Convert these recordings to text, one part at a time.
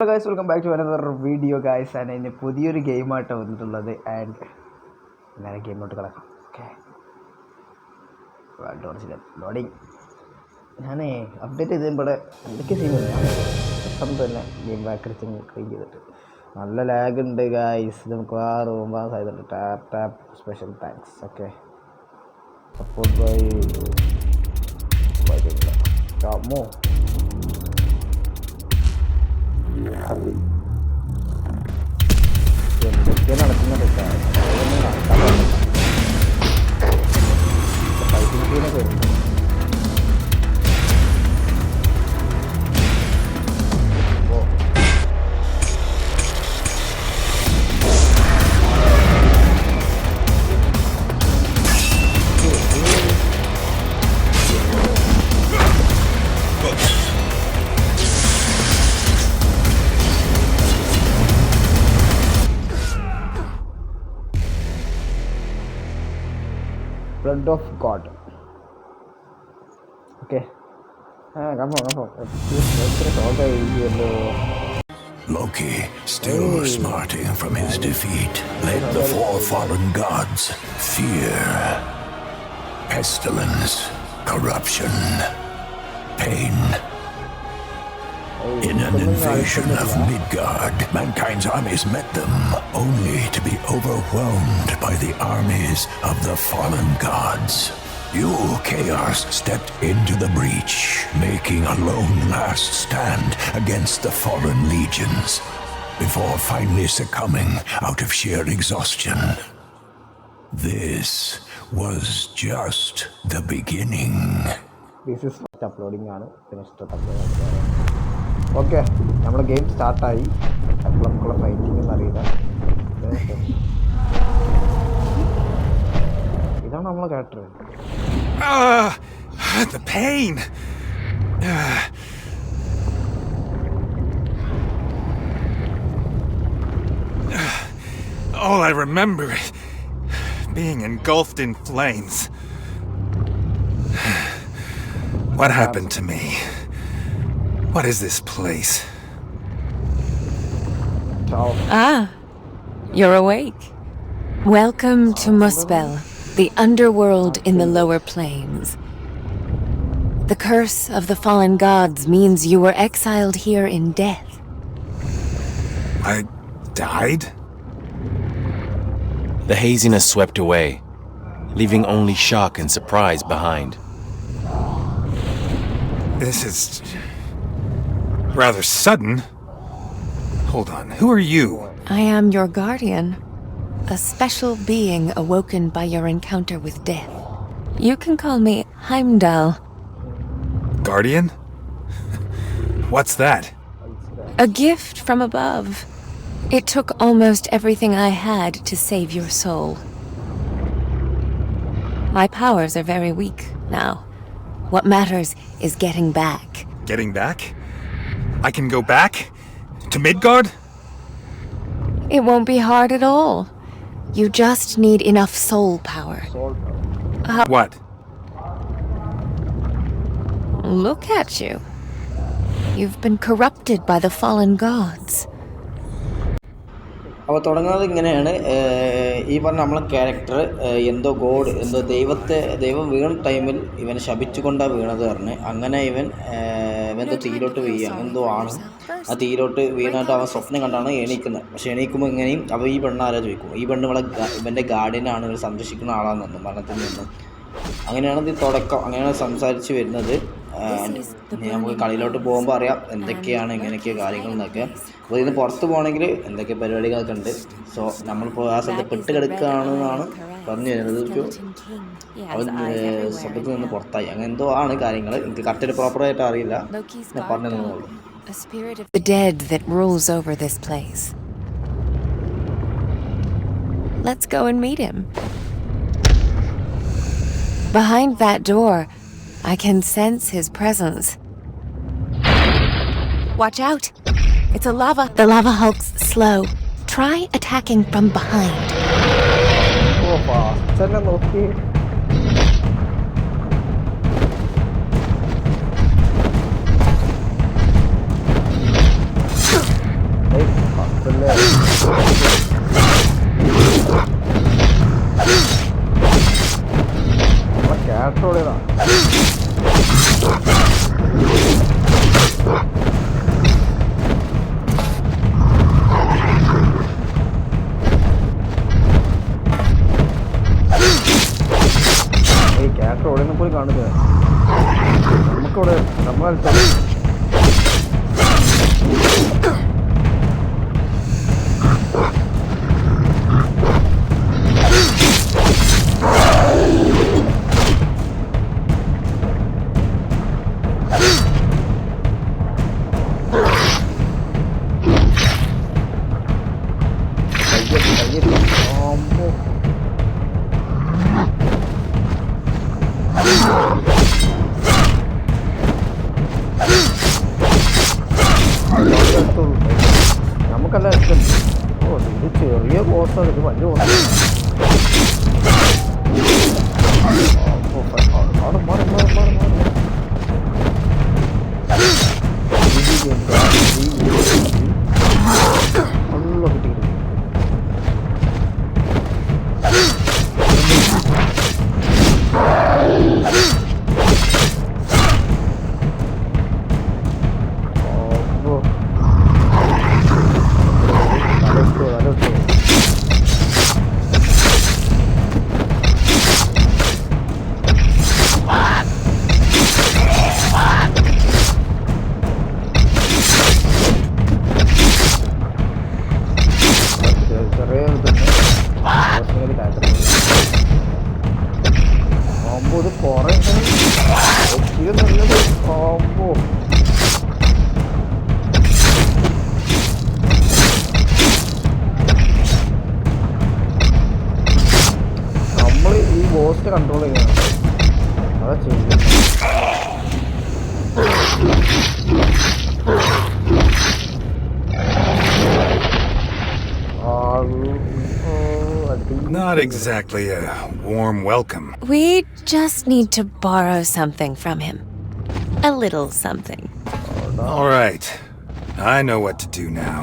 Hello guys, welcome back to another video guys. And ഇന്ന് പുതിയൊരു ഗെയിമായിട്ട് വന്നിട്ടുള്ളത്. ആൻഡ് നേരെ ഗെയിമോട്ട് കിടക്കാം. ഓക്കെ, ലോഡിങ് ഞാൻ അപ്ഡേറ്റ് ചെയ്തപ്പോൾ എന്തൊക്കെ ചെയ്യുന്നില്ല പെട്ടെന്ന് തന്നെ ഗെയിം ബാക്കടിച്ച് ക്ലീൻ ചെയ്തിട്ട് നല്ല ലാഗ് ഉണ്ട് ഗൈസ്. നമുക്ക് വേറെ പോകാൻ സാധ്യതയുണ്ട്. Tap special thanks. Okay, support bye എന്തൊക്കെ നടക്കുന്നുണ്ട്. ഫൈറ്റിംഗ് സീനൊക്കെ വരുന്നുണ്ട്. Blood of God. Okay. Come on. Loki, still smarting from his defeat, led the four fallen gods: fear, pestilence, corruption, pain. In an invasion of Midgard, mankind's armies met them, only to be overwhelmed by the armies of the fallen gods. You, Chaos, stepped into the breach, making a lone last stand against the fallen legions, before finally succumbing out of sheer exhaustion. This was just the beginning. This is first uploading ആണ്. Finished uploading. Okay, നമ്മുടെ game സ്റ്റാർട്ടായി. നമുക്കുള്ള fighting എന്ന് അറിയില്ല. ഇതാണ് നമ്മളെ character. The pain. All I remember is being engulfed in flames. What happened to me? What is this place? Ah, you're awake. Welcome to Muspel, the underworld in the lower plains. The curse of the fallen gods means you were exiled here in death. I died? The haziness swept away, leaving only shock and surprise behind. This is rather sudden. Hold on, who are you? I am your guardian, a special being awoken by your encounter with death. You can call me Heimdall. Guardian? What's that? A gift from above. It took almost everything I had to save your soul. My powers are very weak now. What matters is getting back. Getting back? I can go back? To Midgard? It won't be hard at all. You just need enough soul power. What? Look at you. You've been corrupted by the fallen gods. അപ്പോൾ തുടങ്ങുന്നത് ഇങ്ങനെയാണ്. ഈ പറഞ്ഞ നമ്മളെ character എന്തോ God, എന്തോ ദൈവം വീണ ടൈമിൽ ഇവനെ ശപിച്ചുകൊണ്ടാണ് വീണത് പറഞ്ഞ്. അങ്ങനെ ഇവൻ തീയിലോട്ട് വീഴുക എന്തോ ആണ്. ആ തീയിലോട്ട് വീണിട്ട് അവൻ സ്വപ്നം കണ്ടാണ് എണീക്കുന്നത്. പക്ഷെ എണീക്കുമ്പോൾ ഇങ്ങനെയും അപ്പോൾ ഈ പെണ്ണ് ആരാ ചോദിക്കും. ഈ പെണ്ണ് ഇവൻ്റെ ഗാർഡിയനാണ്, ഇവർ സംരക്ഷിക്കുന്ന ആളാണെന്നും മരണത്തിൽ നിന്നും. അങ്ങനെയാണ് ഇത് തുടക്കം. അങ്ങനെയാണ് സംസാരിച്ച് വരുന്നത്. നമുക്ക് കളിയിലോട്ട് പോകുമ്പോൾ അറിയാം എന്തൊക്കെയാണ് എങ്ങനെയൊക്കെ കാര്യങ്ങൾ എന്നൊക്കെ. അപ്പോൾ ഇതിന് പുറത്ത് പോകണമെങ്കിൽ എന്തൊക്കെ പരിപാടികളൊക്കെ ഉണ്ട്. സോ നമ്മളിപ്പോൾ ആ സ്ഥലത്ത് പെട്ട് കിടക്കുകയാണെന്നാണ് പറഞ്ഞു വരുന്നത്. അവൻ സ്വപ്നത്തിൽ നിന്ന് പുറത്തായി, അങ്ങനെ എന്തോ ആണ് കാര്യങ്ങൾ. എനിക്ക് കറക്റ്റ് പ്രോപ്പറായിട്ട് അറിയില്ല, ഞാൻ പറഞ്ഞു തന്നുള്ളൂ. A spirit of the dead that rules over this place. Let's go and meet him. Behind that door, I can sense his presence. Watch out! It's a lava. The lava hulks slow. Try attacking from behind. Oh, fast. എടുക്കല്ലേ. ക്യാരക്ടറോടെതാ ഈ character ഓടുന്ന പോലും കാണുക. നമുക്കിവിടെ നമ്മളെ നമുക്കല്ല ഇഷ്ടം. ഓ ഇത് ചെറിയ ബോസാണ്, ഇത് വലിയ ബോസാണ്. ഇത് കുറേ ഇത് നല്ലത് കോമ്പോ. നമ്മൾ ഈ ബോസിനെ കൺട്രോൾ ചെയ്യണം, അതാ ചെയ്യുന്നത്. Not exactly a warm welcome. We just need to borrow something from him. A little something. All right. I know what to do now.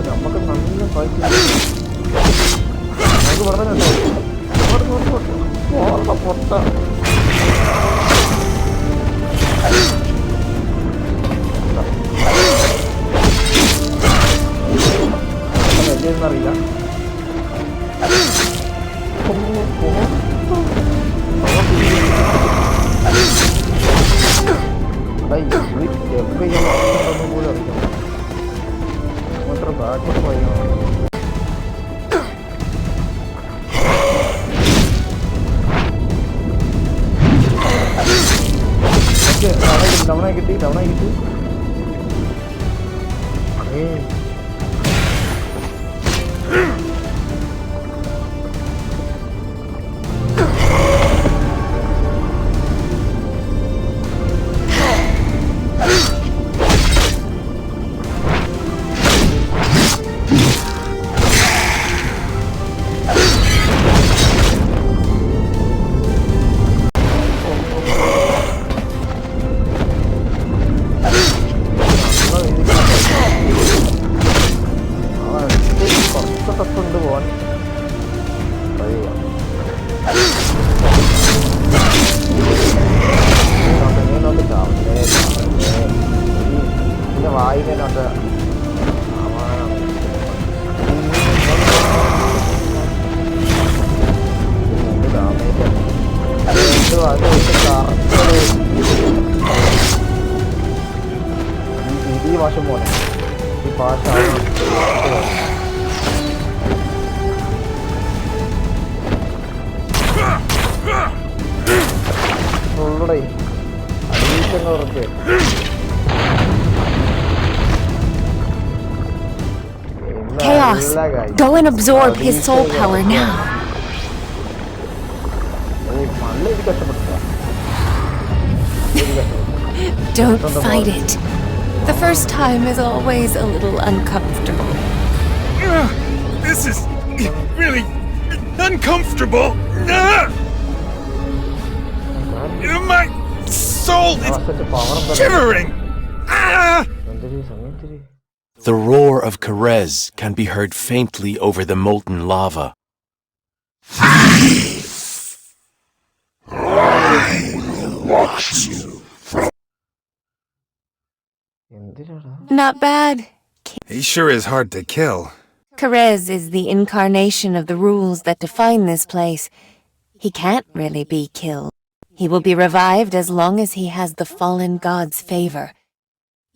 നമുക്ക് നല്ല ഫൈറ്റ് നമുക്ക് പറഞ്ഞോ പൊട്ട വലിയെന്നറിയില്ല. പോലും അറിയാം അത്ര ബാക്കോട്ട് പോയാണ്. ഡൗണായി കിട്ടി അതേ കുറച്ചൊക്കെ പോവാൻ കഴിയുക. പിന്നെ വായിനോട്ട് ഈ ഭാഷ പോലെ ഈ ഭാഷ ഫുള്ളേ അടിയിച്ചങ്ങ് ഉറക്കെ. Chaos, go and absorb his soul power now. Don't fight it. The first time is always a little uncomfortable. This is really uncomfortable. My soul is shivering. The roar of Kerez can be heard faintly over the molten lava. Not bad. He sure is hard to kill. Kerez is the incarnation of the rules that define this place. He can't really be killed. He will be revived as long as he has the fallen god's favor.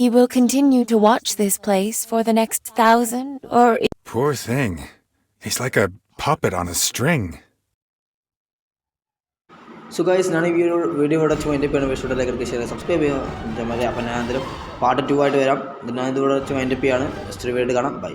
He will continue to watch this place for the next 1,000 or... Poor thing. He's like a puppet on a string. So guys ഞാൻ ഈ video ഇവിടെ വെച്ച് wind up ചെയ്യണം. ഇഷ്ടമുള്ള share subscribe ചെയ്യുക. അപ്പം ഞാൻ എന്തായാലും പാർട്ട് 2 ആയിട്ട് വരാം. ഞാൻ ഇതിവിടെ വെച്ച് വൈൻഡപ്പ് ചെയ്യാണ്. നെക്സ്റ്റ് വീഡിയോ കാണാം. ബൈ.